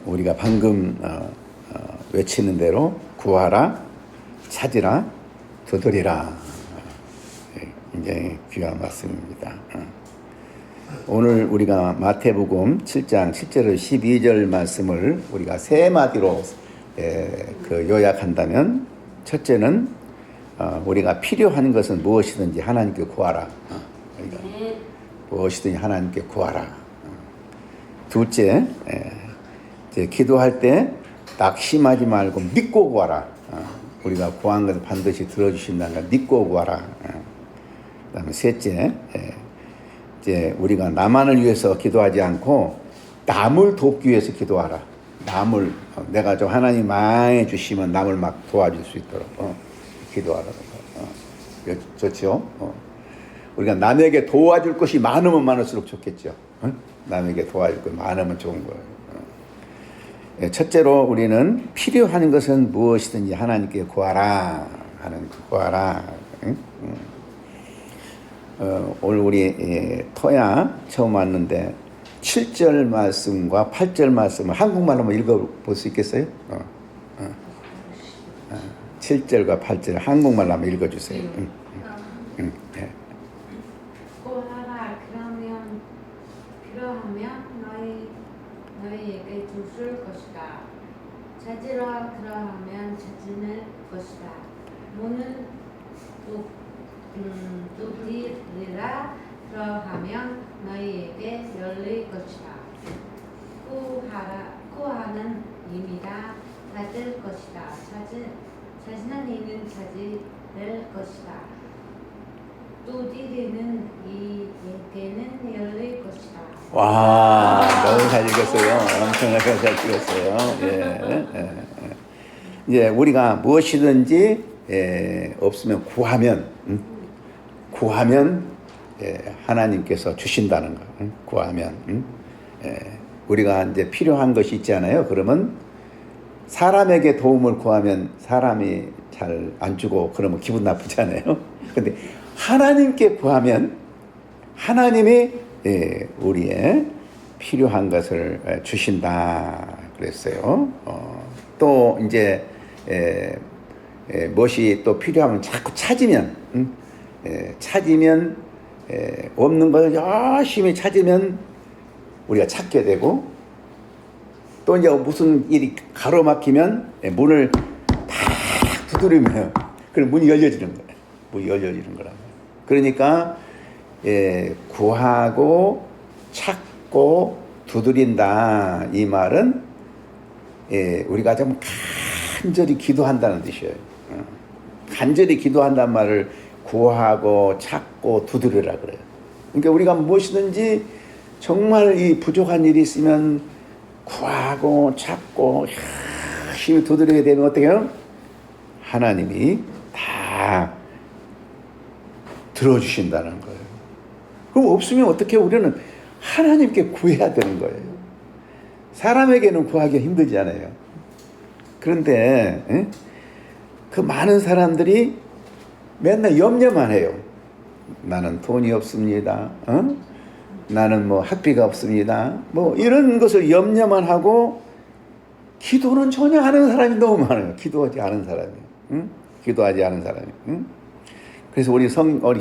우리가 방금 외치는 대로 구하라, 찾으라, 두드리라. 굉장히 귀한 말씀입니다. 오늘 우리가 마태복음 7장 7절 12절 말씀을 우리가 세 마디로 요약한다면, 첫째는 우리가 필요한 것은 무엇이든지 하나님께 구하라. 무엇이든지 하나님께 구하라. 둘째, 이제 기도할 때 낙심하지 말고 믿고 구하라. 우리가 구한 것을 반드시 들어주신다는 걸 믿고 구하라. 그다음에 셋째, 이제 우리가 나만을 위해서 기도하지 않고 남을 돕기 위해서 기도하라. 남을 내가 좀 하나님 많이 주시면 남을 막 도와줄 수 있도록 기도하라. 좋죠? 우리가 남에게 도와줄 것이 많으면 많을수록 좋겠죠. 남에게 도와줄 것이 많으면 좋은 거예요. 첫째로 우리는 필요한 것은 무엇이든지 하나님께 구하라 하는 구하라. 오늘 우리 토야 처음 왔는데 7절 말씀과 8절 말씀을 한국말로 한번 읽어볼 수 있겠어요? 7절과 8절 한국말로 한번 읽어주세요. 네. 구하라. 그러면 필요하면 너희에게 주실 것이다. 찾으라. 그러하면 찾을 것이다. 문은 두드리라. 그러하면 너희에게 열릴 것이다. 구하는 이미다. 찾을 것이다. 찾는 이는 찾을 것이다. 두드리는 이에게는 열릴 것이다. 와, 너무 잘 읽었어요. 엄청나게 잘 읽었어요. 이제 우리가 무엇이든지 없으면 구하면 하나님께서 주신다는 거. 구하면 우리가 이제 필요한 것이 있잖아요. 그러면 사람에게 도움을 구하면 사람이 잘 안 주고 그러면 기분 나쁘잖아요. 근데 하나님께 구하면 하나님이 우리의 필요한 것을 주신다 그랬어요. 또 이제 무엇이 또 필요하면 자꾸 찾으면 없는 것을 열심히 찾으면 우리가 찾게 되고, 또 이제 무슨 일이 가로막히면 문을 탁 두드리면 그럼 문이 열려지는 거예요. 문이 열려지는 거라고. 그러니까 구하고 찾고 두드린다, 이 말은 우리가 좀 간절히 기도한다는 뜻이에요. 간절히 기도한다는 말을 구하고 찾고 두드리라 그래요. 그러니까 우리가 무엇이든지 정말 이 부족한 일이 있으면 구하고 찾고 열심히 두드리게 되면 어떻게 해요? 하나님이 다 들어주신다는 거예요. 그럼 없으면 어떻게 해요? 우리는 하나님께 구해야 되는 거예요. 사람에게는 구하기 힘들잖아요. 그런데 그 많은 사람들이 맨날 염려만 해요. 나는 돈이 없습니다. 나는 뭐 학비가 없습니다. 뭐 이런 것을 염려만 하고 기도는 전혀 하는 사람이 너무 많아요. 기도하지 않은 사람이. 기도하지 않은 사람이. 그래서 우리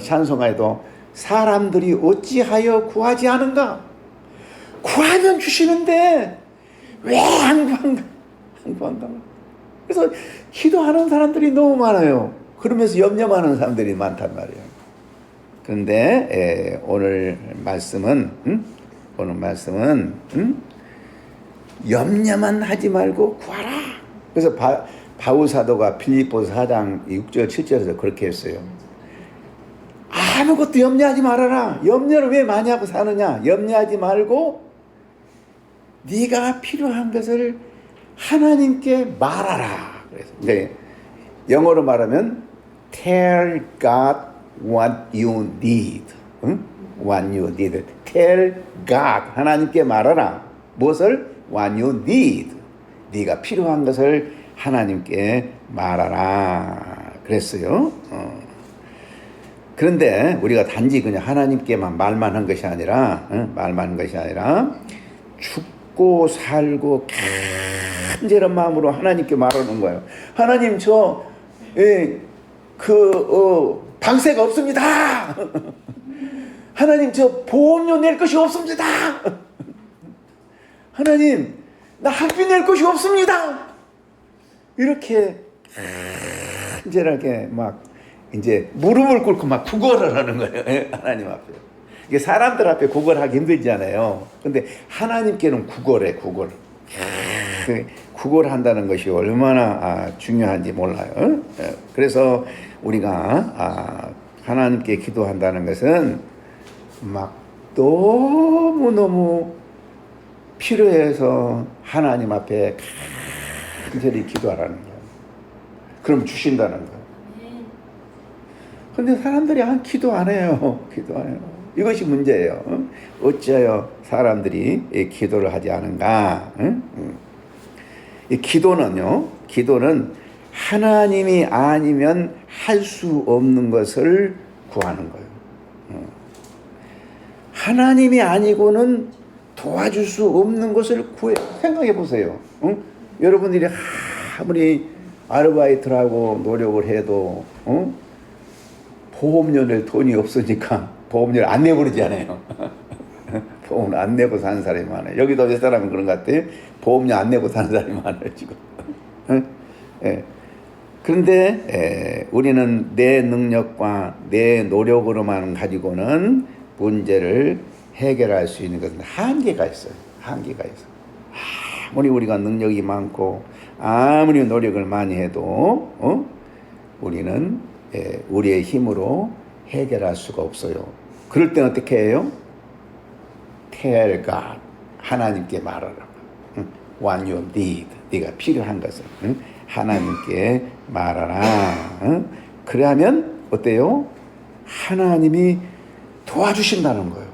찬송가에도 사람들이 어찌하여 구하지 않은가? 구하면 주시는데 왜 안 구한가? 그래서 기도하는 사람들이 너무 많아요. 그러면서 염려만 하는 사람들이 많단 말이에요. 그런데 오늘 말씀은 염려만 하지 말고 구하라. 그래서 바울 사도가 빌립보서 4장 6절 7절에서 그렇게 했어요. 아무것도 염려하지 말아라. 염려를 왜 많이 하고 사느냐? 염려하지 말고 네가 필요한 것을 하나님께 말하라. 그래서 이제 영어로 말하면 tell God what you need. what you need. tell God, 하나님께 말하라. 무엇을? what you need. 네가 필요한 것을 하나님께 말하라 그랬어요. 그런데 우리가 단지 그냥 하나님께만 말만 한 것이 아니라 믿고 살고 간절한 마음으로 하나님께 말하는 거예요. 하나님 방세가 없습니다. 하나님 보험료 낼 것이 없습니다. 하나님 나 학비 낼 것이 없습니다. 이렇게 간절하게 막 이제 무릎을 꿇고 막 구걸을 하는 거예요. 하나님 앞에. 이게 사람들 앞에 구걸하기 힘들잖아요. 근데 하나님께는 구걸해, 구걸. 구걸한다는 것이 얼마나 중요한지 몰라요. 그래서 우리가 하나님께 기도한다는 것은 막 너무너무 필요해서 하나님 앞에 간절히 기도하라는 거예요. 그럼 주신다는 거예요. 근데 사람들이 기도 안 해요. 기도 안 해요. 이것이 문제예요. 어찌하여 사람들이 기도를 하지 않은가? 이 기도는 하나님이 아니면 할 수 없는 것을 구하는 거예요. 하나님이 아니고는 도와줄 수 없는 것을 구해요. 생각해 보세요. 여러분들이 아무리 아르바이트라고 노력을 해도 보험료 낼 돈이 없으니까 보험료를 안 내버리잖아요. 보험료 안 내고 사는 사람이 많아요. 여기도 몇 사람은 그런 것 같아요. 보험료 안 내고 사는 사람이 많아요 지금. 그런데 우리는 내 능력과 내 노력으로만 가지고는 문제를 해결할 수 있는 것은 한계가 있어요. 한계가 있어요. 아무리 우리가 능력이 많고 아무리 노력을 많이 해도 우리는 우리의 힘으로 해결할 수가 없어요. 그럴 때는 어떻게 해요? Tell God, 하나님께 말하라. What you need, 네가 필요한 것을 하나님께 말하라. 그러면 어때요? 하나님이 도와주신다는 거예요.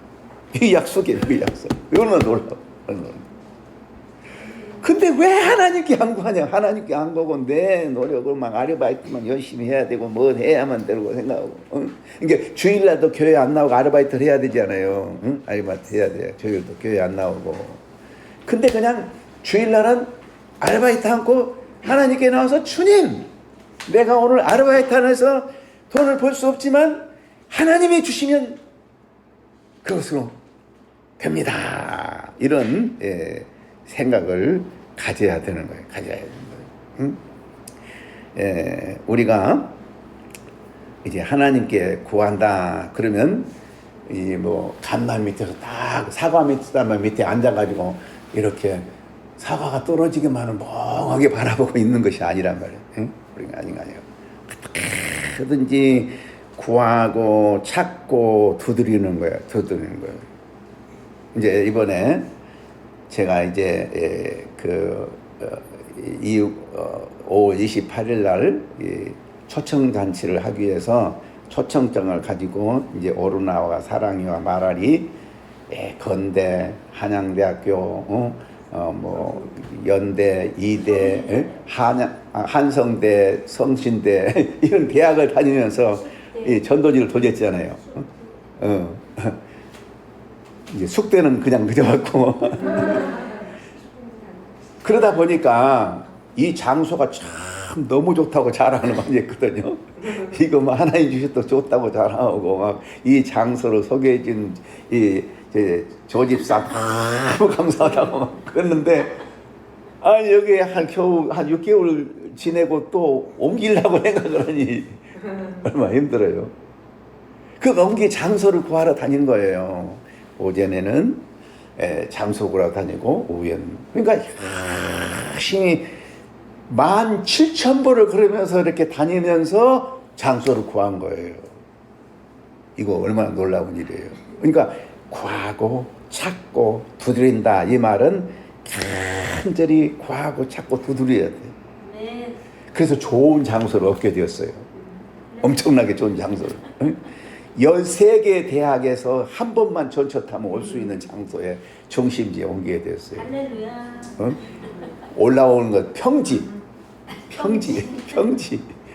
이 약속이에요. 이 약속. 얼마나 놀라워. 근데 왜 하나님께 안 구하냐? 하나님께 안 구하고 내 노력을 막 아르바이트만 열심히 해야 되고 뭐 해야만 되고 생각하고. 그러니까 주일날도 교회 안 나오고 아르바이트를 해야 되잖아요. 아르바이트 해야 돼요. 주일도 교회 안 나오고. 근데 그냥 주일날은 아르바이트 않고 하나님께 나와서 주님, 내가 오늘 아르바이트 안에서 돈을 벌 수 없지만 하나님이 주시면 그것으로 됩니다. 이런 생각을 가져야 되는 거예요. 가져야 되는 거예요. 우리가 이제 하나님께 구한다 그러면 이 뭐 간만 밑에서 딱 사과 밑에 앉아가지고 이렇게 사과가 떨어지기만을 멍하게 바라보고 있는 것이 아니란 말이에요. 우리가 아니에요. 어떻게든지 구하고 찾고 두드리는 거예요. 이제 이번에 제가 이제 5월 28일 날 초청 잔치를 하기 위해서 초청장을 가지고 이제 오르나와 사랑이와 마랄이 건대, 한양대학교, 뭐 연대, 이대, 한성대, 성신대 이런 대학을 다니면서 이 전도지를 돌렸잖아요. 이제 숙대는 그냥 늦어갖고 그러다 보니까 이 장소가 참 너무 좋다고 자랑을 많이 했거든요. 이거 뭐 하나님 주셨다 좋다고 자랑하고 막 이 장소를 소개해준 이 조집사 너무 감사하다고 막 그랬는데 여기 겨우 한 6개월 지내고 또 옮기려고 생각을 하니 얼마나 힘들어요. 그 옮기 장소를 구하러 다닌 거예요. 오전에는 장소 구하러 다니고 오후에는 그러니까 열심히 17,000보를 걸으면서 이렇게 다니면서 장소를 구한 거예요. 이거 얼마나 놀라운 일이에요. 그러니까 구하고 찾고 두드린다 이 말은 간절히 구하고 찾고 두드려야 돼요. 네. 그래서 좋은 장소를 얻게 되었어요. 엄청나게 좋은 장소를. 13개 대학에서 한 번만 전철 타면 올 수 있는 장소에 중심지에 옮기게 되었어요. 할렐루야. 올라오는 것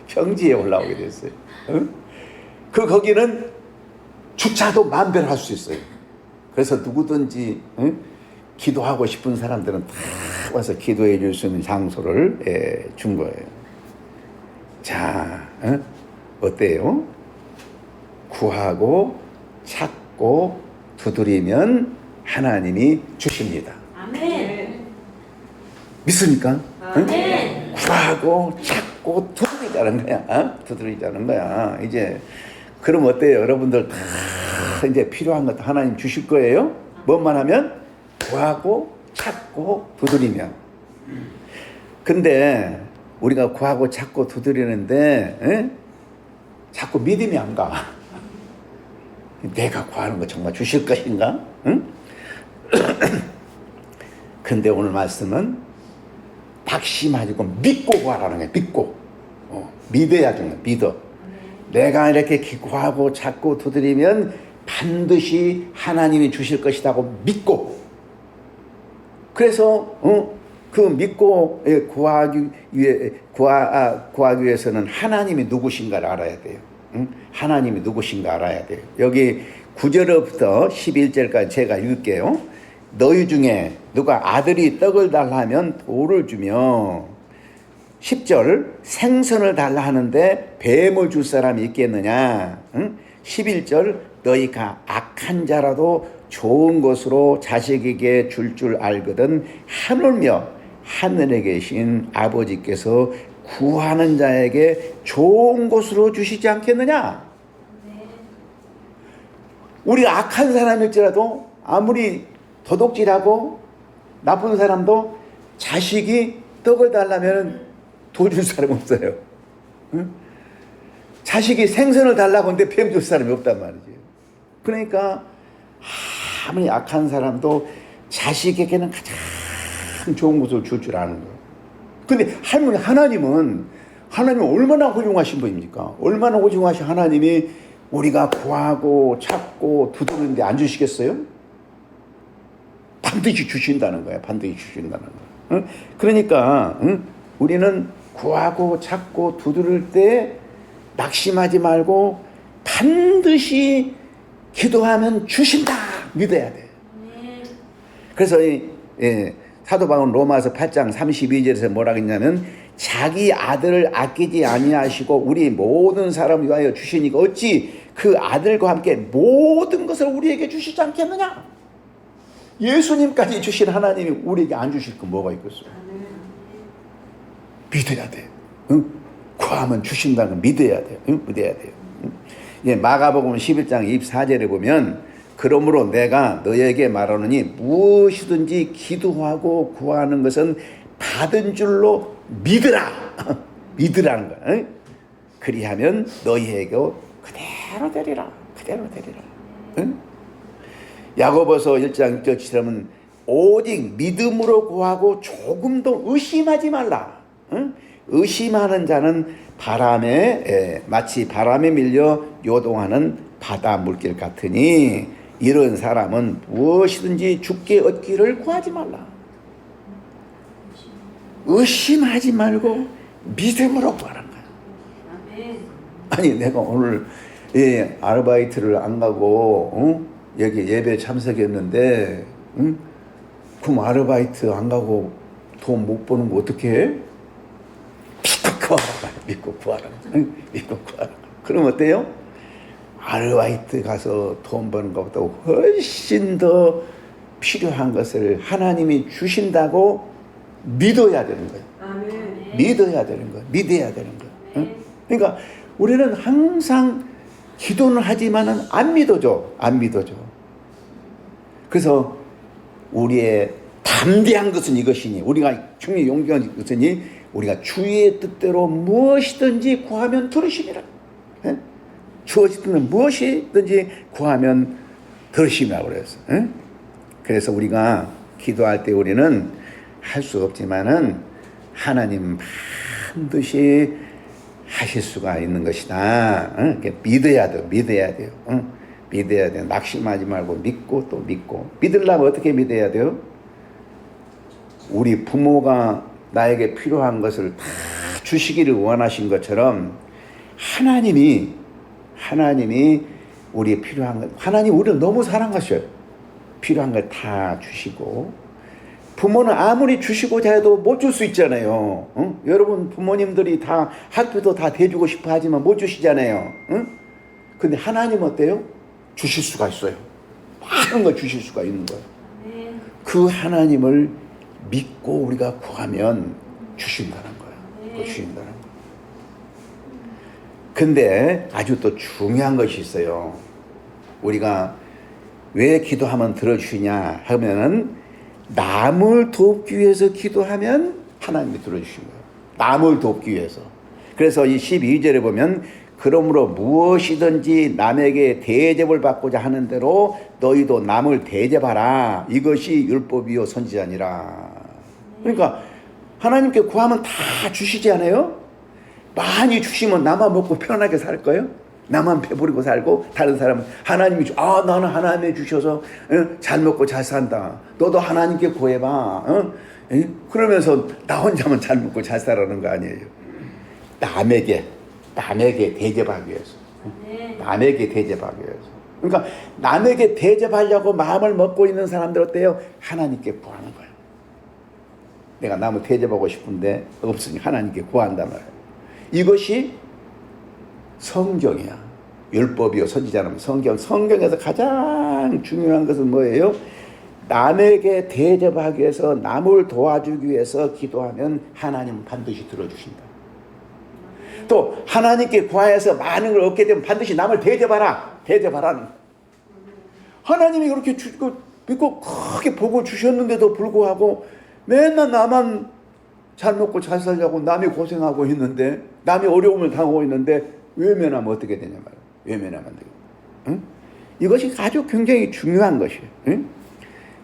평지에 올라오게 됐어요. 거기는 주차도 마음대로 할 수 있어요. 그래서 누구든지 기도하고 싶은 사람들은 다 와서 기도해 줄 수 있는 장소를 준 거예요. 자, 어때요? 구하고 찾고 두드리면 하나님이 주십니다. 아멘. 믿습니까? 아멘. 구하고 찾고 두드리자는 거야. 두드리자는 거야. 이제 그럼 어때요? 여러분들 다 이제 필요한 것도 하나님 주실 거예요. 뭐만 하면 구하고 찾고 두드리면. 근데 우리가 구하고 찾고 두드리는데 자꾸 믿음이 안 가. 내가 구하는 거 정말 주실 것인가? 응? 근데 오늘 말씀은 낙심하지 말고 믿고 구하라는 거예요. 믿고. 믿어야 되는 거예요. 믿어. 내가 이렇게 구하고 찾고 두드리면 반드시 하나님이 주실 것이라고 믿고. 그래서 그 믿고 구하기 위해서는 하나님이 누구신가를 알아야 돼요. 하나님이 누구신가 알아야 돼요. 여기 9절부터 11절까지 제가 읽을게요. 너희 중에 누가 아들이 떡을 달라 하면 돌을 주며 10절 생선을 달라 하는데 뱀을 줄 사람이 있겠느냐. 11절 너희가 악한 자라도 좋은 것으로 자식에게 줄 알거든 하물며 하늘에 계신 아버지께서 구하는 자에게 좋은 것으로 주시지 않겠느냐. 우리가 악한 사람일지라도 아무리 도둑질하고 나쁜 사람도 자식이 떡을 달라면 돈 줄 사람이 없어요. 응? 자식이 생선을 달라고 하는데 뱀 줄 사람이 없단 말이지. 그러니까 아무리 악한 사람도 자식에게는 가장 좋은 것을 줄 줄 아는 거예요. 근데 하나님은 얼마나 훌륭하신 분입니까? 얼마나 훌륭하신 하나님이 우리가 구하고 찾고 두드리는데 안 주시겠어요? 반드시 주신다는 거예요. 반드시 주신다는 거예요. 그러니까 우리는 구하고 찾고 두드릴 때 낙심하지 말고 반드시 기도하면 주신다. 믿어야 돼. 그래서 사도 바울은 로마서 8장 32절에서 뭐라고 했냐면 자기 아들을 아끼지 아니하시고 우리 모든 사람을 위하여 주시니까 어찌 그 아들과 함께 모든 것을 우리에게 주시지 않겠느냐. 예수님까지 주신 하나님이 우리에게 안 주실 거 뭐가 있겠어요. 믿어야 돼. 응? 구하면 주신다는 걸 믿어야 돼요. 응? 믿어야 돼요. 응? 마가복음 11장 24절에 보면 그러므로 내가 너에게 말하노니 무엇이든지 기도하고 구하는 것은 받은 줄로 믿으라. 믿으라는 거야. 응? 그리하면 너희에게 그대로 되리라. 그대로 되리라. 응? 야고보서 1장 6절처럼 오직 믿음으로 구하고 조금도 의심하지 말라. 응? 의심하는 자는 마치 바람에 밀려 요동하는 바다 물길 같으니 이런 사람은 무엇이든지 주께 얻기를 구하지 말라. 의심하지 말고 믿음으로 구하는 거야. 아니 내가 오늘 아르바이트를 안 가고 여기 예배 참석했는데 그럼 아르바이트 안 가고 돈 못 버는 거 어떻게 해? 믿고 구하라. 믿고 구하라. 그럼 어때요? 아르바이트 가서 돈 버는 것보다 훨씬 더 필요한 것을 하나님이 주신다고 믿어야 되는 거예요. 아멘. 믿어야 되는 거예요. 믿어야 되는 거예요. 응? 그러니까 우리는 항상 기도는 하지만은 안 믿어져. 안 믿어져. 그래서 우리의 담대한 것은 이것이니 우리가 충분히 용기한 것이니 우리가 주의 뜻대로 무엇이든지 구하면 들으심이라. 예? 주어지든 무엇이든지 구하면 들으심이라고 그랬어. 예? 그래서 우리가 기도할 때 우리는 할 수 없지만은 하나님 반드시 하실 수가 있는 것이다. 응? 믿어야 돼요. 믿어야 돼요. 응? 믿어야 돼요. 낙심하지 말고 믿고 또 믿고. 믿으려면 어떻게 믿어야 돼요? 우리 부모가 나에게 필요한 것을 다 주시기를 원하신 것처럼 하나님이 우리 필요한 것, 하나님 우리를 너무 사랑하셔요. 필요한 걸 다 주시고 부모는 아무리 주시고자 해도 못 줄 수 있잖아요. 응? 여러분 부모님들이 다 학비도 다 대주고 싶어 하지만 못 주시잖아요. 응? 근데 하나님 어때요? 주실 수가 있어요. 많은 걸 주실 수가 있는 거예요. 아멘. 그 하나님을 믿고 우리가 구하면 주신다는 거예요. 네. 주신다는 거예요. 근데 아주 또 중요한 것이 있어요. 우리가 왜 기도하면 들어주시냐 하면은 남을 돕기 위해서 기도하면 하나님이 들어주신 거예요. 남을 돕기 위해서. 그래서 이 12절에 보면 그러므로 무엇이든지 남에게 대접을 받고자 하는 대로 너희도 남을 대접하라. 이것이 율법이요 선지자니라. 그러니까 하나님께 구하면 다 주시지 않아요? 많이 주시면 나만 먹고 편하게 살 거예요? 나만 배부르고 살고 다른 사람은 하나님이 나는 하나님이 주셔서 잘 먹고 잘 산다. 너도 하나님께 구해봐. 그러면서 나 혼자만 잘 먹고 잘 살라는 거 아니에요. 남에게 대접하기 위해서. 네. 남에게 대접하기 위해서. 그러니까 남에게 대접하려고 마음을 먹고 있는 사람들 어때요? 하나님께 구하는 거예요. 내가 남을 대접하고 싶은데 없으니 하나님께 구한단 말이에요. 이것이 성경이야. 율법이요 선지자는 성경에서 가장 중요한 것은 뭐예요? 남에게 대접하기 위해서 남을 도와주기 위해서 기도하면 하나님은 반드시 들어주신다. 또 하나님께 구하여서 많은 걸 얻게 되면 반드시 남을 대접하라. 하나님이 그렇게 믿고 크게 복을 주셨는데도 불구하고 맨날 나만 잘 먹고 잘 살려고 남이 고생하고 있는데 남이 어려움을 당하고 있는데 외면하면 어떻게 되냐 말이야. 외면하면 안 돼요. 응? 이것이 아주 굉장히 중요한 것이에요. 응?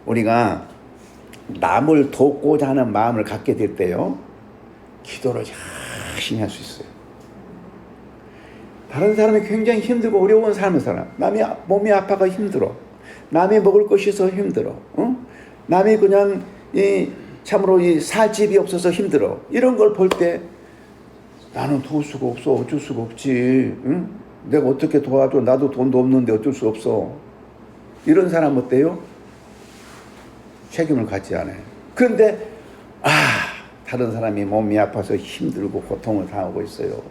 우리가 남을 돕고자 하는 마음을 갖게 될 때요, 기도를 열심히 할 수 있어요. 다른 사람이 굉장히 힘들고 어려운 삶을 살아. 남이 몸이 아파가 힘들어. 남이 먹을 것이 있어 힘들어. 응? 남이 그냥 참으로 살 집이 없어서 힘들어. 이런 걸 볼 때 나는 도울 수가 없어. 어쩔 수가 없지. 응? 내가 어떻게 도와줘. 나도 돈도 없는데 어쩔 수 없어. 이런 사람 어때요? 책임을 갖지 않아요. 그런데 다른 사람이 몸이 아파서 힘들고 고통을 당하고 있어요.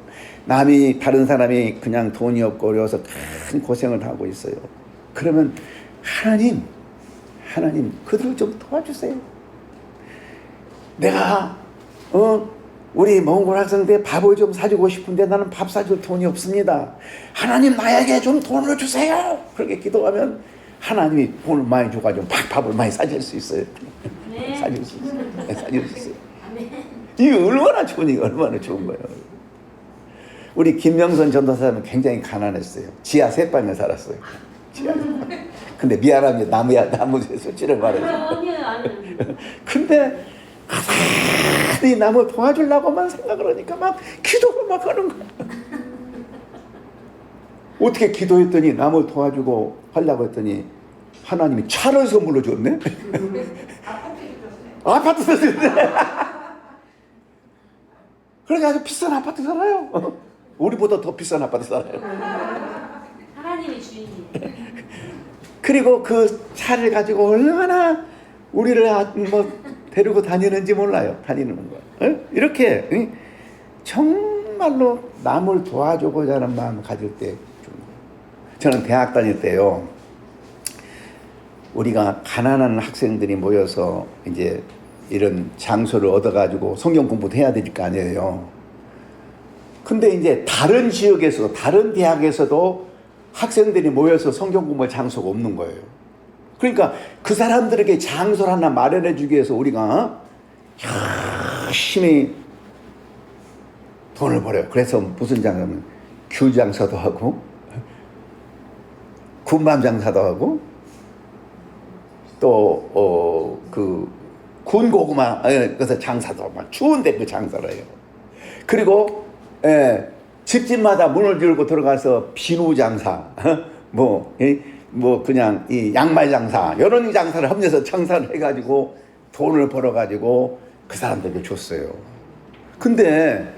다른 사람이 그냥 돈이 없고 어려워서 큰 고생을 하고 있어요. 그러면 하나님 그들을 좀 도와주세요. 내가 우리 몽골 학생들 밥을 좀 사주고 싶은데 나는 밥 사줄 돈이 없습니다. 하나님 나에게 좀 돈을 주세요. 그렇게 기도하면 하나님이 돈을 많이 줘가지고 밥을 많이 사줄 수 있어요. 네. 사줄 수 있어요. 아멘. 이게 얼마나 좋은 거예요. 우리 김명선 전도사님은 굉장히 가난했어요. 지하 3방에 살았어요. 근데 미안합니다. 나무에 솔직히 말해서. 아니에요. 근데 가만히 남을 도와주려고만 생각을 하니까 막 기도를 막 하는 거야. 어떻게 기도했더니 남을 도와주고 하려고 했더니 하나님이 차를 선물로 줬네. 아파트 줬어요. 그러니까 아주 비싼 아파트 살아요. 우리보다 더 비싼 아파트 살아요. 하나님의 주인님. 그리고 그 차를 가지고 얼마나 우리를 데리고 다니는지 몰라요. 다니는 거예요. 이렇게 정말로 남을 도와주고자 하는 마음을 가질 때 저는 대학 다닐 때요, 우리가 가난한 학생들이 모여서 이제 이런 장소를 얻어가지고 성경 공부도 해야 될 거 아니에요. 근데 이제 다른 지역에서, 다른 대학에서도 학생들이 모여서 성경 공부할 장소가 없는 거예요. 그러니까 그 사람들에게 장소를 하나 마련해 주기 위해서 우리가 열심히 돈을 벌어요. 그래서 무슨 장사는 귤 장사도 하고 군밤 장사도 하고 또 군고구마 그래서 장사도 막 추운데 그 장사를 해요. 그리고 집집마다 문을 열고 들어가서 비누 장사, 그냥 이 양말 장사, 이런 장사를 합쳐서 장사를 해가지고 돈을 벌어가지고 그 사람들에게 줬어요. 근데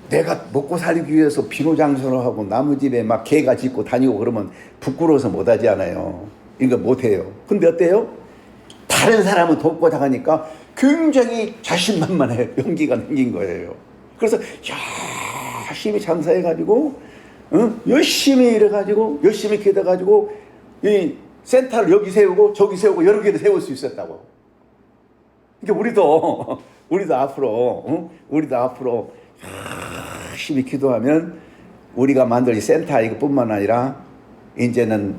내가 먹고 살기 위해서 비누 장사를 하고 나무 집에 막 개가 짖고 다니고 그러면 부끄러워서 못하지 않아요. 이거 못해요. 근데 어때요? 다른 사람을 돕고자 하니까 굉장히 자신만만해 용기가 생긴 거예요. 그래서 열심히 장사해가지고 열심히 일해가지고 열심히 기도해가지고 이 센터를 여기 세우고 저기 세우고 여러 개를 세울 수 있었다고. 그러니까 우리도 앞으로 열심히 기도하면 우리가 만들 이 센터 이것뿐만 아니라 이제는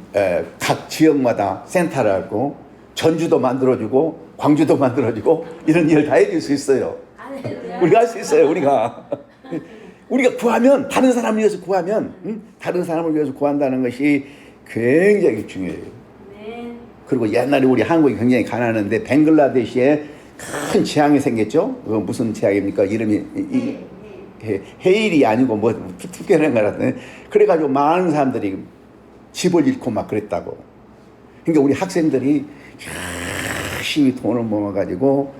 각 지역마다 센터를 하고 전주도 만들어주고 광주도 만들어주고 이런 일을 다 해줄 수 있어요. 우리가 할 수 있어요. 우리가 구하면 다른 사람을 위해서 구하면 다른 사람을 위해서 구한다는 것이 굉장히 중요해요. 네. 그리고 옛날에 우리 한국이 굉장히 가난한데 벵글라데시에 큰 재앙이 생겼죠. 그거 무슨 재앙입니까? 이름이 헤일이 아니고 뭐 특별한 거라던데. 그래가지고 많은 사람들이 집을 잃고 막 그랬다고. 그러니까 우리 학생들이 열심히 돈을 모아가지고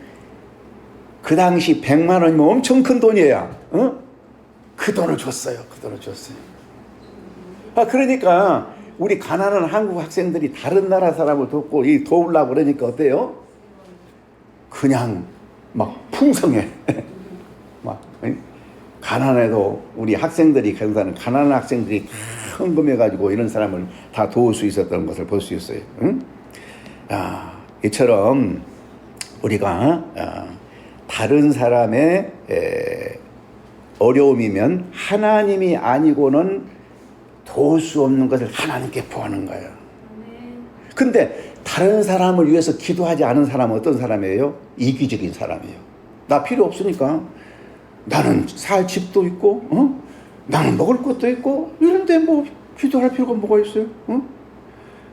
그 당시 100만 원이면 엄청 큰 돈이에요. 그 돈을 줬어요. 그러니까 우리 가난한 한국 학생들이 다른 나라 사람을 돕고 도우려고 그러니까 어때요? 그냥 막 풍성해. 막 가난해도 우리 학생들이 가난한 학생들이 다 헌금해가지고 이런 사람을 다 도울 수 있었던 것을 볼 수 있어요. 이처럼 우리가 다른 사람의 어려움이면 하나님이 아니고는 도울 수 없는 것을 하나님께 구하는 거예요. 근데 다른 사람을 위해서 기도하지 않은 사람은 어떤 사람이에요? 이기적인 사람이에요. 나 필요 없으니까 나는 살 집도 있고 나는 먹을 것도 있고 이런데 뭐 기도할 필요가 뭐가 있어요?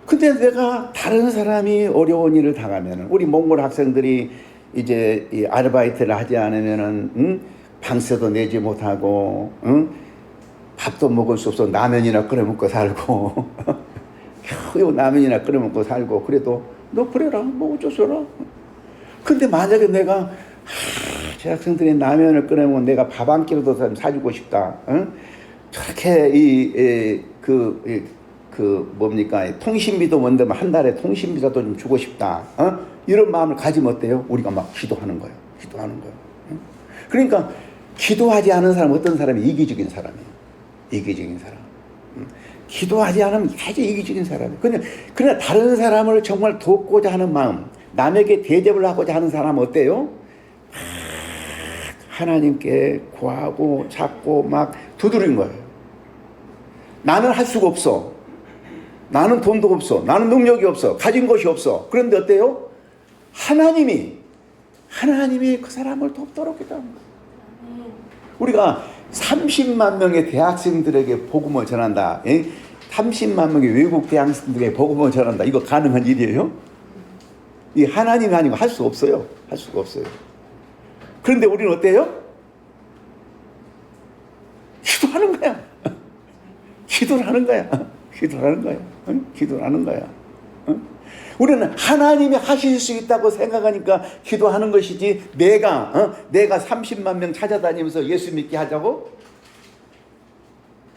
근데 내가 다른 사람이 어려운 일을 당하면 우리 몽골 학생들이 이제 이 아르바이트를 하지 않으면은 방세도 내지 못하고 밥도 먹을 수 없어 라면이나 끓여 먹고 살고 겨우 라면이나 끓여 먹고 살고 그래도 너 그래라 뭐 어쩌서라. 근데 만약에 내가 제 학생들이 라면을 끓여 먹으면 내가 밥 한 끼라도 사주고 싶다. 저렇게 뭡니까 통신비도 뭔데 한 달에 통신비라도 좀 주고 싶다. 이런 마음을 가지면 어때요? 우리가 막 기도하는 거예요. 그러니까 기도하지 않은 사람은 어떤 사람이 이기적인 사람이에요. 이기적인 사람. 기도하지 않으면 아주 이기적인 사람이에요. 그러나 다른 사람을 정말 돕고자 하는 마음, 남에게 대접을 하고자 하는 사람은 어때요? 하나님께 구하고 찾고 막 두드린 거예요. 나는 할 수가 없어. 나는 돈도 없어. 나는 능력이 없어. 가진 것이 없어. 그런데 어때요? 하나님이 그 사람을 돕도록 해줍니다. 우리가 30만 명의 대학생들에게 복음을 전한다. 30만 명의 외국 대학생들에게 복음을 전한다. 이거 가능한 일이에요? 이 하나님이 아니고 할 수 없어요. 할 수가 없어요. 그런데 우리는 어때요? 기도하는 거야. 기도를 하는 거야. 우리는 하나님이 하실 수 있다고 생각하니까 기도하는 것이지 내가 30만 명 찾아다니면서 예수 믿게 하자고?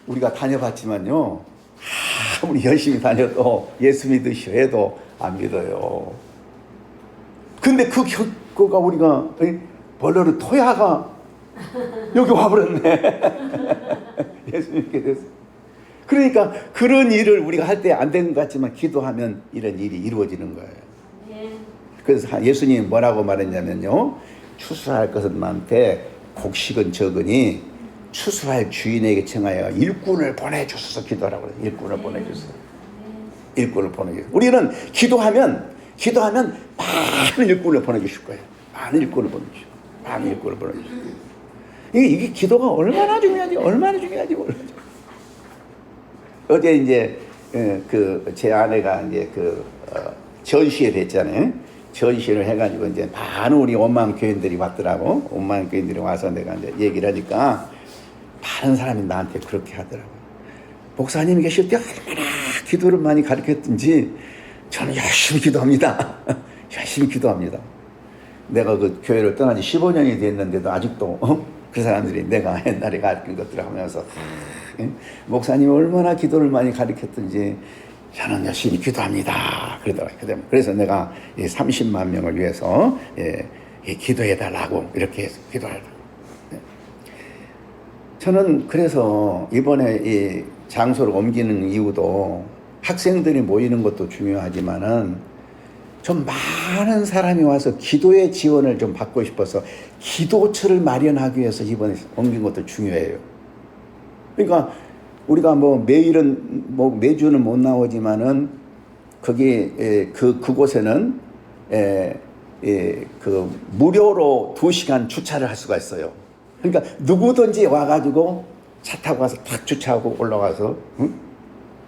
우리가 다녀봤지만요 아무리 열심히 다녀도 예수 믿으시오 해도 안 믿어요. 근데 그거가 우리가 벌러를 토야가 여기 와버렸네. 예수 믿게 됐어. 그러니까 그런 일을 우리가 할 때 안 된 것 같지만 기도하면 이런 일이 이루어지는 거예요. 그래서 예수님이 뭐라고 말했냐면요. 추수할 것은 많되 곡식은 적으니 추수할 주인에게 청하여 일꾼을 보내주소서 기도하라고 그래요. 일꾼을 보내주소서. 우리는 기도하면 많은 일꾼을 보내주실 거예요. 많은 일꾼을 보내주실 거예요. 이게 기도가 얼마나 중요하지. 어제 이제 제 아내가 이제 전시회를 했잖아요. 전시회를 해가지고 이제 많은 우리 원망 교인들이 왔더라고. 원망 교인들이 와서 내가 이제 얘기를 하니까 많은 사람이 나한테 그렇게 하더라고. 목사님이 계실 때 얼마나 기도를 많이 가르쳤든지 저는 열심히 기도합니다. 내가 그 교회를 떠난 지 15년이 됐는데도 아직도 그 사람들이 내가 옛날에 가르친 것들을 하면서 목사님이 얼마나 기도를 많이 가르쳤든지 저는 열심히 기도합니다. 그러더라고요. 그래서 내가 30만 명을 위해서 기도해달라고 이렇게 기도하라고. 저는 그래서 이번에 이 장소를 옮기는 이유도 학생들이 모이는 것도 중요하지만은 좀 많은 사람이 와서 기도의 지원을 좀 받고 싶어서 기도처를 마련하기 위해서 이번에 옮긴 것도 중요해요. 그러니까 우리가 뭐 매일은 뭐 매주는 못 나오지만은 거기 그곳에는 그 무료로 2시간 주차를 할 수가 있어요. 그러니까 누구든지 와가지고 차 타고 가서 탁 주차하고 올라가서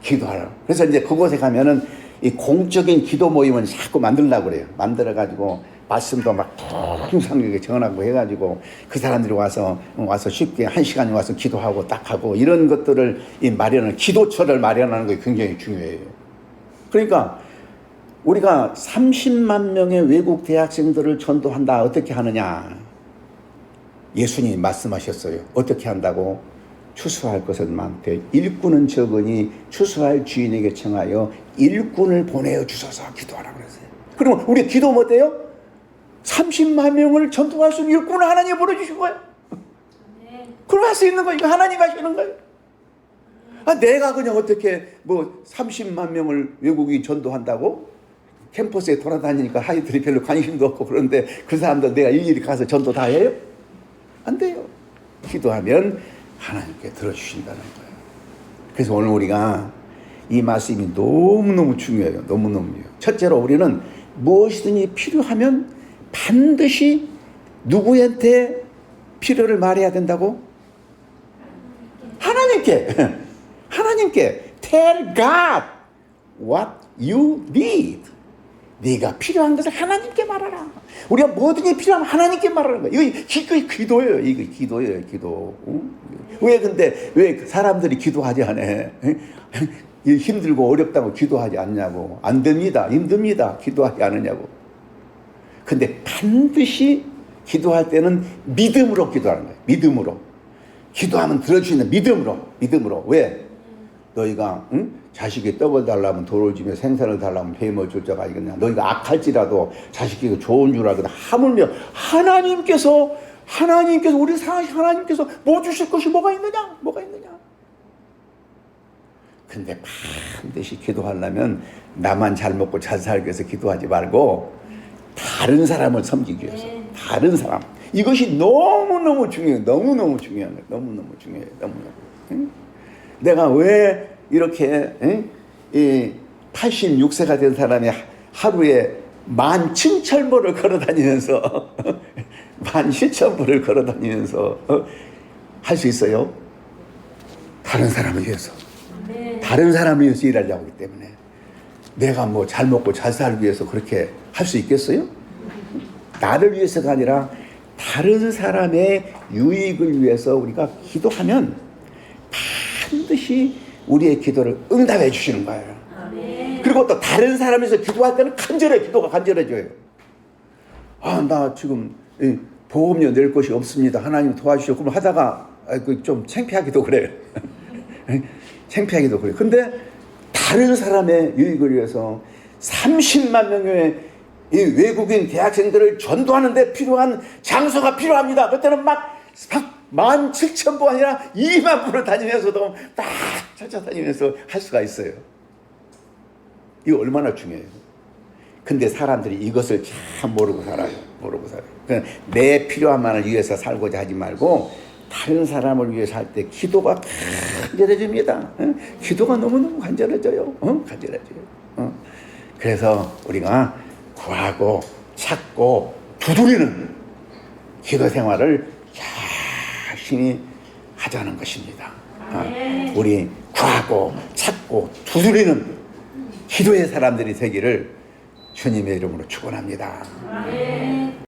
기도하라. 그래서 이제 그곳에 가면은 이 공적인 기도 모임을 자꾸 만들려고 그래요. 만들어가지고 말씀도 막 풍성하게 전하고 해가지고 그 사람들이 와서 쉽게 1시간에 와서 기도하고 딱 하고 이런 것들을 기도처를 마련하는 게 굉장히 중요해요. 그러니까 우리가 30만 명의 외국 대학생들을 전도한다. 어떻게 하느냐? 예수님이 말씀하셨어요. 어떻게 한다고? 추수할 것은 많되 일꾼은 적으니 추수할 주인에게 청하여 일꾼을 보내어 주소서 기도하라 그랬어요. 그러면 우리 기도 어때요? 30만 명을 전도할 수 있는 일꾼을 하나님이 보내주신 거예요. 그걸 할 수 있는 거예요. 이거 하나님 하시는 거예요. 내가 그냥 어떻게 뭐 30만 명을 외국인 전도한다고? 캠퍼스에 돌아다니니까 하이들이 별로 관심도 없고 그런데 그 사람들 내가 일일이 가서 전도 다 해요? 안 돼요. 기도하면 하나님께 들어주신다는 거예요. 그래서 오늘 우리가 이 말씀이 너무너무 중요해요. 너무너무 중요해요. 첫째로 우리는 무엇이든지 필요하면 반드시 누구한테 필요를 말해야 된다고? 하나님께 tell God what you need. 네가 필요한 것을 하나님께 말하라. 우리가 뭐든지 필요하면 하나님께 말하는 거예요. 이거 기도예요. 이거 기도예요. 기도. 왜 사람들이 기도하지 않아? 힘들고 어렵다고 기도하지 않냐고. 안 됩니다. 힘듭니다. 기도하지 않으냐고. 근데 반드시 기도할 때는 믿음으로 기도하는 거예요. 믿음으로. 기도하면 들어주시는 믿음으로. 왜? 너희가 자식이 떡을 달라면 돌을 주며 생선을 달라면 뱀을 줄 자가 아니겠냐. 너희가 악할지라도 자식이 좋은 줄 알거든. 하물며 하나님께서 우리 하나님께서 뭐 주실 것이 뭐가 있느냐. 근데 반드시 기도하려면 나만 잘 먹고 잘 살기 위해서 기도하지 말고 다른 사람을 섬기기 위해서. 다른 사람. 이것이 너무너무 중요해요. 너무너무 중요한 거예요. 너무너무 중요해요. 내가 왜 이렇게 86세가 된 사람이 하루에 17,000보를 걸어다니면서 17,000보를 걸어다니면서 할 수 있어요? 다른 사람을 위해서. 다른 사람을 위해서 일하려고 하기 때문에. 내가 뭐 잘 먹고 잘 살기 위해서 그렇게 할 수 있겠어요? 나를 위해서가 아니라 다른 사람의 유익을 위해서 우리가 기도하면 반드시 우리의 기도를 응답해 주시는 거예요. 그리고 또 다른 사람에서 기도할 때는 기도가 간절해져요. 나 지금 보험료 낼 것이 없습니다. 하나님 도와주시오. 그럼 하다가 좀 창피하기도 그래요. 창피하기도 그래요. 근데 다른 사람의 유익을 위해서 30만 명의 이 외국인 대학생들을 전도하는데 필요한 장소가 필요합니다. 그때는 막 17,000보 아니라 20,000보를 다니면서도 딱 찾아다니면서 할 수가 있어요. 이거 얼마나 중요해요. 근데 사람들이 이것을 참 모르고 살아요. 그러니까 내 필요한만을 위해서 살고자 하지 말고 다른 사람을 위해서 할 때 기도가 간절해집니다. 기도가 너무너무 간절해져요. 간절해져요. 그래서 우리가 구하고 찾고 두드리는 기도 생활을 열심히 하자는 것입니다. 우리 구하고 찾고 두드리는 기도의 사람들이 되기를 주님의 이름으로 축원합니다.